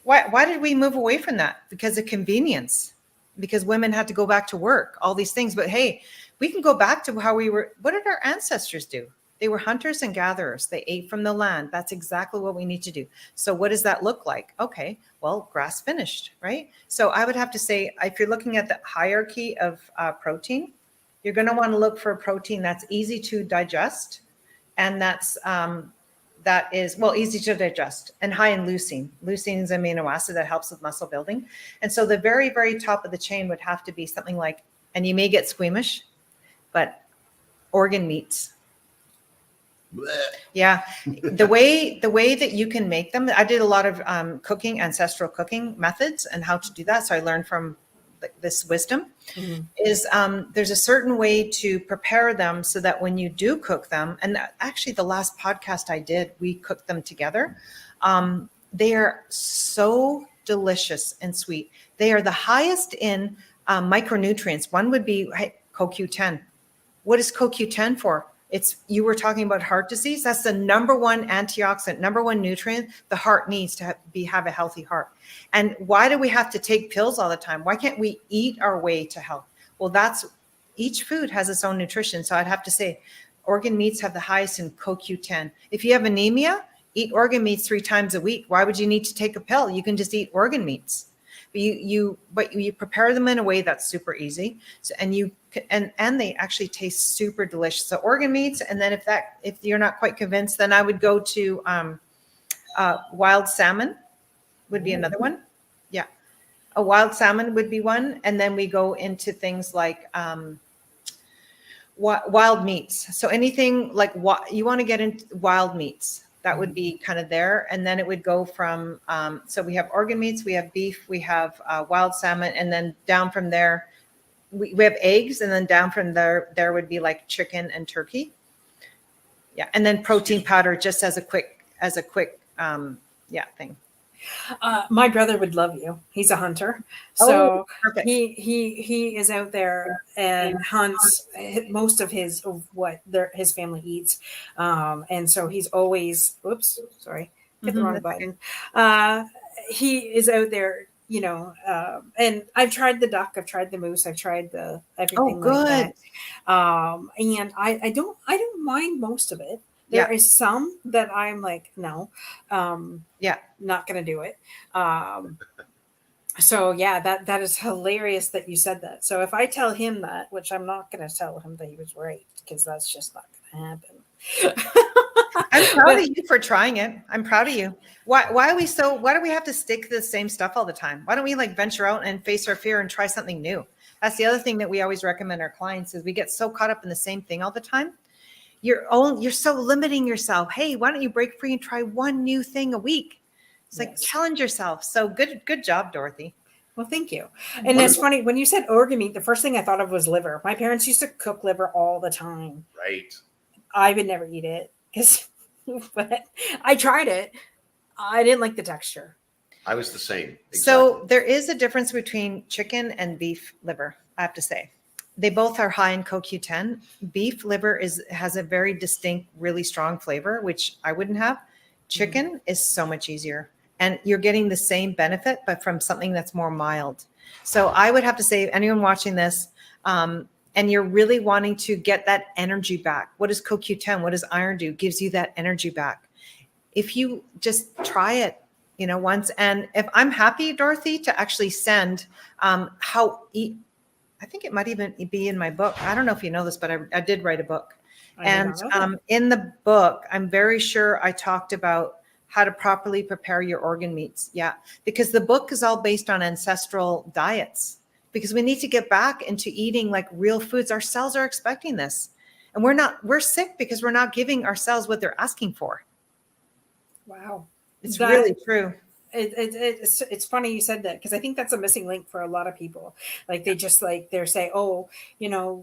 Why did we move away from that? Because of convenience, because women had to go back to work, all these things. But hey, we can go back to how we were. What did our ancestors do? They were hunters and gatherers. They ate from the land. That's exactly what we need to do. So what does that look like? Okay, well, grass finished, right? So I would have to say, if you're looking at the hierarchy of protein, you're going to want to look for a protein that's easy to digest, and that is easy to digest and high in leucine. Leucine is an amino acid that helps with muscle building. And so the very, very top of the chain would have to be something like, and you may get squeamish, but organ meats. Yeah. The way that you can make them, I did a lot of cooking, ancestral cooking methods and how to do that. So I learned from this wisdom is there's a certain way to prepare them so that when you do cook them, and actually the last podcast I did, we cooked them together. They are so delicious and sweet. They are the highest in micronutrients. One would be CoQ10. What is CoQ10 for? You were talking about heart disease. That's the number one antioxidant, number one nutrient the heart needs to have a healthy heart. And why do we have to take pills all the time? Why can't we eat our way to health? Well, each food has its own nutrition. So I'd have to say organ meats have the highest in CoQ10. If you have anemia, eat organ meats 3 times a week. Why would you need to take a pill? You can just eat organ meats. But you prepare them in a way that's super easy. So, and they actually taste super delicious. So organ meats, and then if you're not quite convinced, then I would go to wild salmon would be another one. Yeah, a wild salmon would be one, and then we go into things like wild meats. So anything like you want to get into wild meats. That would be kind of there. And then it would go from, so we have organ meats, we have beef, we have wild salmon, and then down from there, we have eggs, and then down from there would be like chicken and turkey. Yeah. And then protein powder just as a quick thing. My brother would love you. He's a hunter, so perfect. he is out there and hunts most of his family eats, and so he's always. Oops, sorry, hit the wrong button. He is out there, and I've tried the duck, I've tried the moose, I've tried the everything like that, and I don't mind most of it. There is some that I'm like, no, not going to do it. So yeah, that is hilarious that you said that. So if I tell him that, which I'm not going to tell him that he was right, because that's just not going to happen. I'm proud of you for trying it. I'm proud of you. Why do we have to stick to the same stuff all the time? Why don't we venture out and face our fear and try something new? That's the other thing that we always recommend our clients is we get so caught up in the same thing all the time. You're so limiting yourself. Hey, why don't you break free and try one new thing a week? It's like challenge yourself. So good job, Dorothy. Well, thank you. And it's funny when you said organ meat, the first thing I thought of was liver. My parents used to cook liver all the time. Right. I would never eat it but I tried it. I didn't like the texture. I was the same. Exactly. So there is a difference between chicken and beef liver, I have to say. They both are high in CoQ10. Beef liver has a very distinct, really strong flavor, which I wouldn't have. Chicken is so much easier. And you're getting the same benefit, but from something that's more mild. So I would have to say, anyone watching this, and you're really wanting to get that energy back. What does CoQ10, what does iron do? Gives you that energy back. If you just try it, once. And if I'm happy, Dorothy, to actually send I think it might even be in my book. I don't know if you know this, but I did write a book. And in the book, I'm very sure I talked about how to properly prepare your organ meats. Yeah, because the book is all based on ancestral diets, because we need to get back into eating like real foods. Our cells are expecting this. And we're sick because we're not giving our cells what they're asking for. Wow. It's really true. It's funny you said that, because I think that's a missing link for a lot of people. Like they just they're saying, well,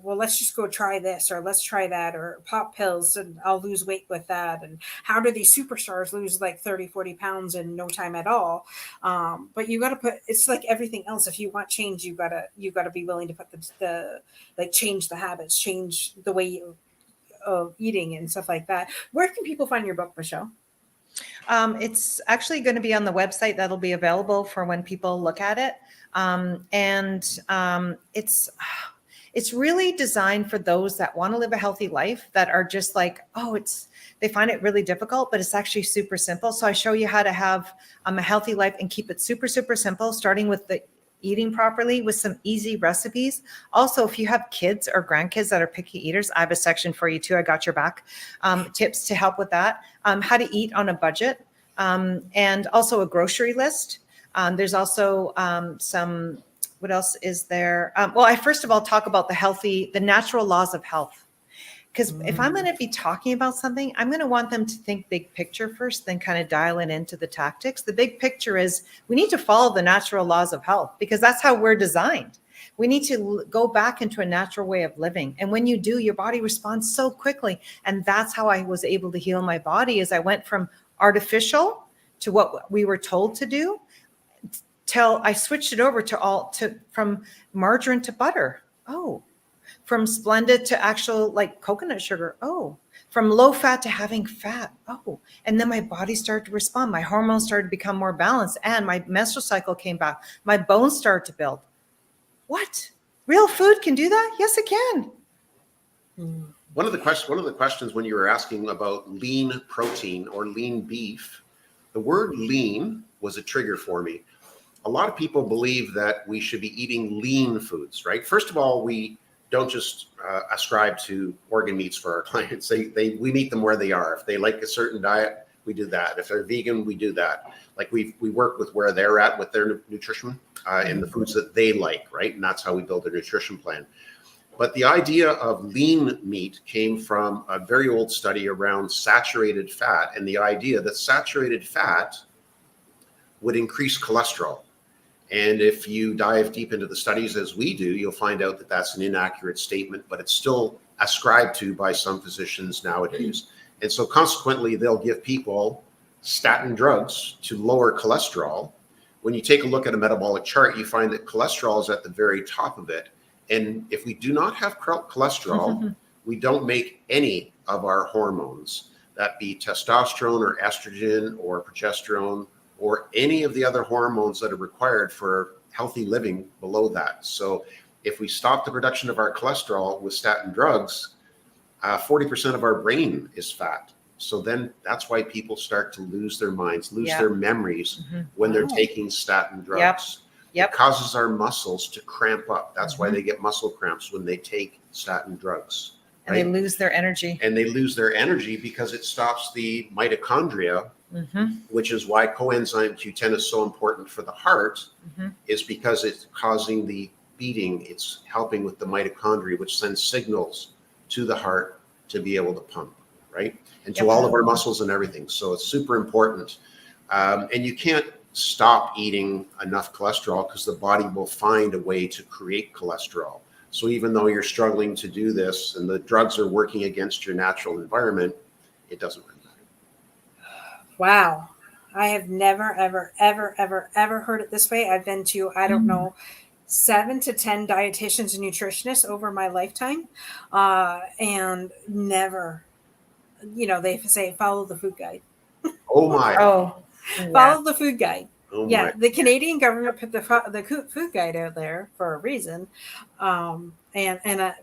let's just go try this, or let's try that, or pop pills and I'll lose weight with that. And how do these superstars lose like 30, 40 pounds in no time at all? But you got to it's like everything else. If you want change, you gotta be willing to put the change the habits, change the way of eating and stuff like that. Where can people find your book, Michelle? It's actually going to be on the website. That'll be available for when people look at it. It's really designed for those that want to live a healthy life, that are just like, they find it really difficult, but it's actually super simple. So I show you how to have a healthy life and keep it super, super simple, starting with the eating properly with some easy recipes. Also, if you have kids or grandkids that are picky eaters, I have a section for you too. I got your back. Tips to help with that. How to eat on a budget, and also a grocery list. There's also some, what else is there? Well, I first of all talk about the natural laws of health. Because if I'm going to be talking about something, I'm going to want them to think big picture first, then kind of dial it into the tactics. The big picture is we need to follow the natural laws of health because that's how we're designed. We need to go back into a natural way of living. And when you do, your body responds so quickly. And that's how I was able to heal my body as I went from artificial to what we were told to do till I switched it over from margarine to butter. Oh, from Splenda to actual like coconut sugar. Oh, from low fat to having fat. Oh, and then my body started to respond. My hormones started to become more balanced and my menstrual cycle came back. My bones started to build. What? Real food can do that? Yes, it can. One of the questions when you were asking about lean protein or lean beef, the word lean was a trigger for me. A lot of people believe that we should be eating lean foods, right? First of all, we don't just ascribe to organ meats for our clients. We meet them where they are. If they like a certain diet, we do that. If they're vegan, we do that. Like we work with where they're at with their nutrition and the foods that they like, right? And that's how we build a nutrition plan. But the idea of lean meat came from a very old study around saturated fat and the idea that saturated fat would increase cholesterol. And if you dive deep into the studies as we do, you'll find out that that's an inaccurate statement, but it's still ascribed to by some physicians nowadays. And so consequently, they'll give people statin drugs to lower cholesterol. When you take a look at a metabolic chart, you find that cholesterol is at the very top of it. And if we do not have cholesterol, we don't make any of our hormones, that be testosterone or estrogen or progesterone, or any of the other hormones that are required for healthy living below that. So if we stop the production of our cholesterol with statin drugs, 40% of our brain is fat. So then that's why people start to lose their minds, lose their memories when they're taking statin drugs. It causes our muscles to cramp up. That's why they get muscle cramps when they take statin drugs. And they lose their energy. And they lose their energy because it stops the mitochondria, which is why coenzyme Q10 is so important for the heart, is because it's causing the beating. It's helping with the mitochondria, which sends signals to the heart to be able to pump, right? And to all of our muscles and everything. So it's super important. And you can't stop eating enough cholesterol because the body will find a way to create cholesterol. So even though you're struggling to do this and the drugs are working against your natural environment, it doesn't really matter. Wow. I have never, ever, ever, ever, ever heard it this way. I've been to, I don't know, 7 to 10 dietitians and nutritionists over my lifetime. And never, they say, follow the food guide. Oh my. Follow the food guide. Oh Yeah, my. the Canadian government put the food guide out there for a reason, and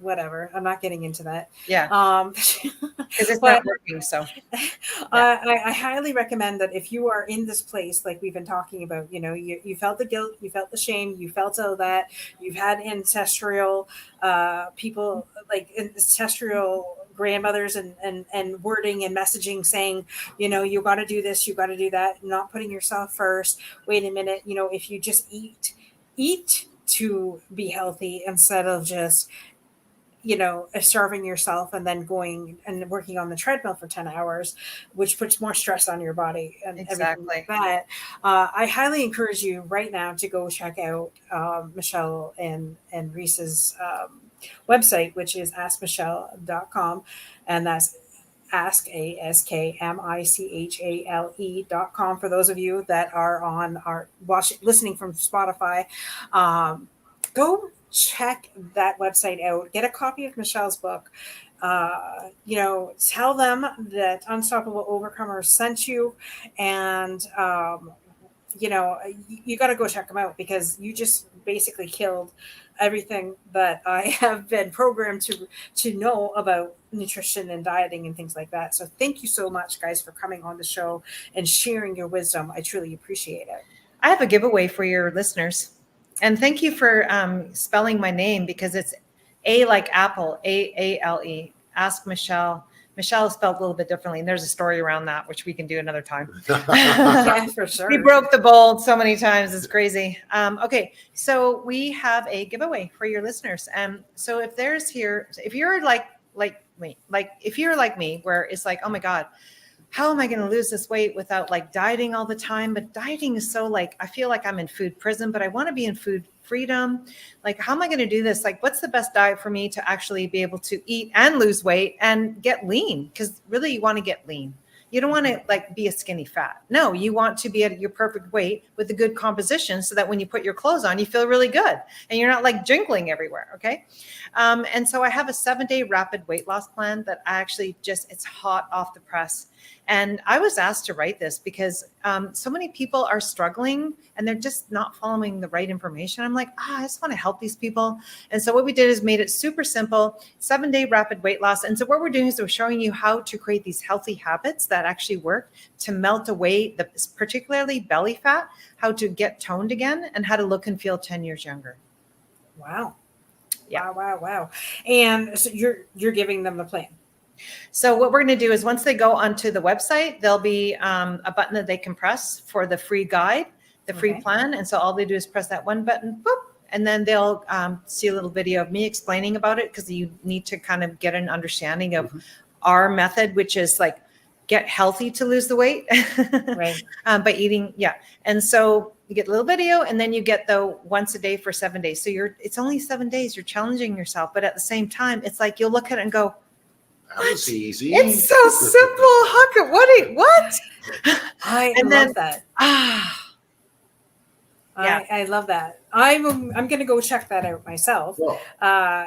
whatever. I'm not getting into that. Yeah, because it's but, not working. So, I highly recommend that if you are in this place, like we've been talking about, you felt the guilt, you felt the shame, you felt all that, you've had ancestral people, like ancestral grandmothers and wording and messaging saying, you got to do this, you got to do that, not putting yourself first. Wait a minute, if you just eat to be healthy instead of just, starving yourself and then going and working on the treadmill for 10 hours, which puts more stress on your body and everything like that. I highly encourage you right now to go check out Michale and Rheece's website, which is askmichale.com, and that's askmichale.com for those of you that are on listening from Spotify. Go check that website out, get a copy of Michale's book, tell them that Unstoppable Overcomers sent you, and you got to go check them out because you just basically killed everything that I have been programmed to know about nutrition and dieting and things like that. So thank you so much, guys, for coming on the show and sharing your wisdom. I truly appreciate it. I have a giveaway for your listeners. And thank you for spelling my name because it's A like Apple, A-A-L-E. Ask Michale. Michale is spelled a little bit differently, and there's a story around that, which we can do another time. Yeah, for sure. We broke the mold so many times. It's crazy. Okay, so we have a giveaway for your listeners. So if you're like weight. Like if you're like me, where it's like, oh my God, how am I going to lose this weight without like dieting all the time? But dieting is so like, I feel like I'm in food prison, but I want to be in food freedom. Like, how am I going to do this? Like, what's the best diet for me to actually be able to eat and lose weight and get lean? Because really you want to get lean. You don't want to like be a skinny fat. No, you want to be at your perfect weight with a good composition so that when you put your clothes on, you feel really good and you're not like jingling everywhere. Okay. And so I have a 7-day rapid weight loss plan that I actually it's hot off the press. And I was asked to write this because so many people are struggling and they're just not following the right information. I'm like, I just want to help these people. And so what we did is made it super simple, 7-day rapid weight loss. And so what we're doing is we're showing you how to create these healthy habits that actually work to melt away particularly belly fat, how to get toned again, and how to look and feel 10 years younger. Wow. Yeah. Wow. And so you're giving them the plan. So what we're going to do is once they go onto the website, there'll be a button that they can press for the free guide, the free plan. And so all they do is press that one button, boop, and then they'll see a little video of me explaining about it, because you need to kind of get an understanding of our method, which is like get healthy to lose the weight by eating. Yeah. And so you get a little video, and then you get the once a day for 7 days. So it's only 7 days. You're challenging yourself. But at the same time, it's like you'll look at it and go, that was easy. It's so simple. What? I love that. I love that. I'm going to go check that out myself.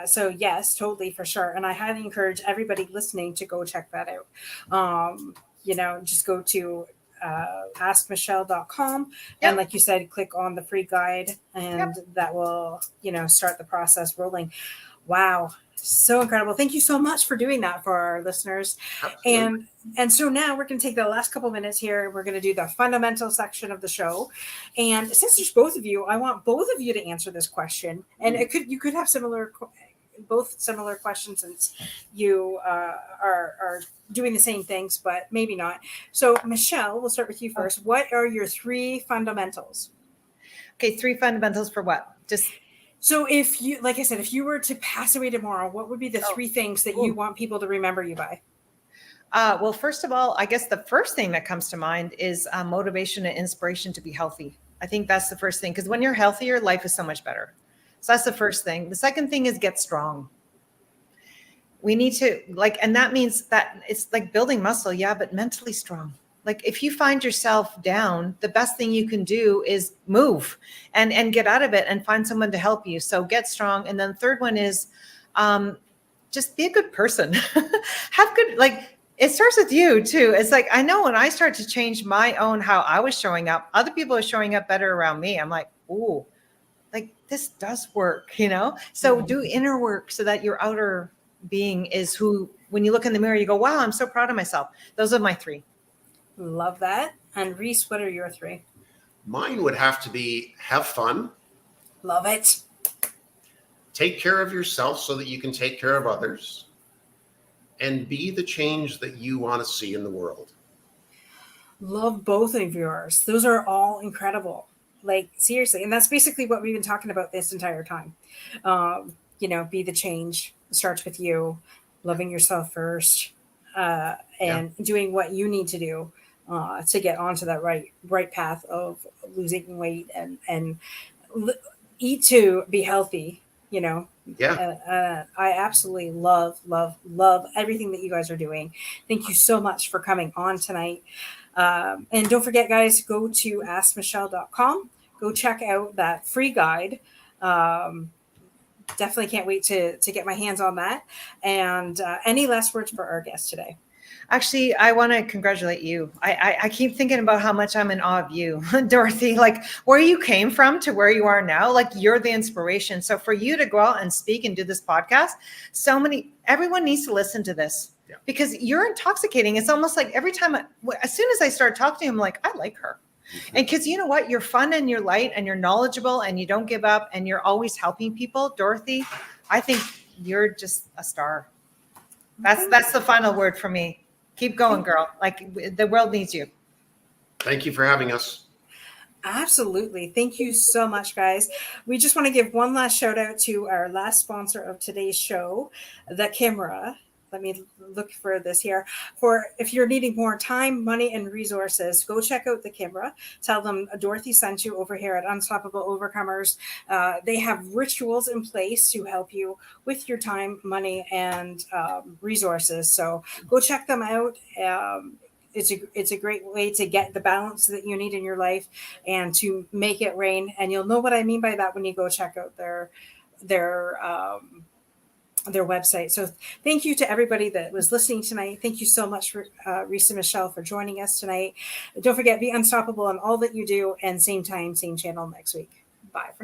So yes, totally, for sure. And I highly encourage everybody listening to go check that out. Just go to askmichelle.com and like you said, click on the free guide, and that will, start the process rolling. Wow. So incredible. Thank you so much for doing that for our listeners. Absolutely. And so now we're going to take the last couple minutes here. We're going to do the fundamental section of the show. And since there's both of you, I want both of you to answer this question. And you could have both similar questions, since you are doing the same things, but maybe not. So Michelle, we'll start with you first. What are your 3 fundamentals? Okay. 3 fundamentals for what? So if you, like I said, if you were to pass away tomorrow, what would be the 3 things that you want people to remember you by? Well, first of all, I guess the first thing that comes to mind is motivation and inspiration to be healthy. I think that's the first thing, because when you're healthier, life is so much better. So that's the first thing. The second thing is get strong. We need to and that means that it's like building muscle. Yeah, but mentally strong. Like if you find yourself down, the best thing you can do is move and get out of it and find someone to help you. So get strong. And then the third one is just be a good person. Have good, it starts with you too. It's like, I know when I start to change my own, how I was showing up, other people are showing up better around me. I'm like, ooh, this does work, So do inner work so that your outer being is who, when you look in the mirror, you go, wow, I'm so proud of myself. Those are my 3. Love that. And Rheece, what are your 3? Mine would have to be have fun. Love it. Take care of yourself so that you can take care of others. And be the change that you want to see in the world. Love both of yours. Those are all incredible. Seriously. And that's basically what we've been talking about this entire time. Be the change. It starts with you. Loving yourself first. And doing what you need to do to get onto that right path of losing weight and eat to be healthy, I absolutely love everything that you guys are doing. Thank you so much for coming on tonight. And don't forget, guys, go to askmichelle.com. Go check out that free guide. Definitely can't wait to get my hands on that. And any last words for our guest today? Actually, I want to congratulate you. I keep thinking about how much I'm in awe of you, Dorothy, where you came from to where you are now, you're the inspiration. So for you to go out and speak and do this podcast, everyone needs to listen to this because you're intoxicating. It's almost like every time, as soon as I start talking to him, I like her. And because you know what, you're fun and you're light and you're knowledgeable and you don't give up and you're always helping people. Dorothy, I think you're just a star. That's the final word for me. Keep going, girl. The world needs you. Thank you for having us. Absolutely. Thank you so much, guys. We just want to give one last shout out to our last sponsor of today's show, the camera. let me look for this here. For if you're needing more time, money, and resources, go check out the Kimbra. Tell them Dorothy sent you over here at Unstoppable Overcomers. They have rituals in place to help you with your time, money, and resources. So go check them out. It's a great way to get the balance that you need in your life and to make it rain. And you'll know what I mean by that when you go check out their website. So thank you to everybody that was listening tonight. Thank you so much for Rheece and Michale for joining us tonight. Don't forget, be unstoppable in all that you do, and same time, same channel next week. Bye for now.